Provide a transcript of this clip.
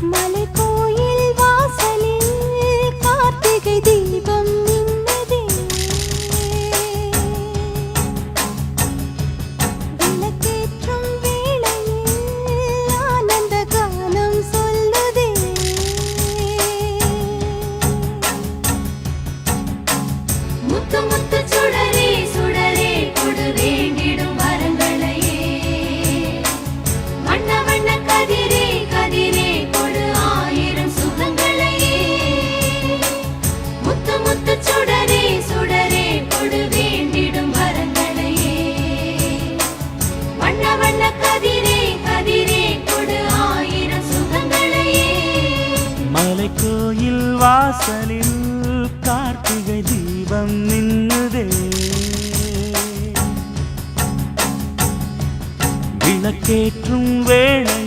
மலைக்கோயில் வாசலில் கார்த்திகை தீபம் மின்னுதே. விளக்கேற்றும் வேளையில் ஆனந்த கானம் சொல்லுதே. முத்து முத்து சுடரே சுடரே கொடு வேண்டிடும் வரங்களையே. வண்ண வண்ண கதிரே கதிரே கொடு ஆயிரம் சுகங்களையே. முத்து முத்து சுடரே சுடரே கொடு வேண்டிடும் வரங்களையே. வண்ண வண்ண கதிரே கதிரே கொடு ஆயிரம் சுகங்களையே. மலைக்கோயில் வாசலில் கார்த்திகை தீபம் மின்னுதே. விளக்கேற்றும் வேளை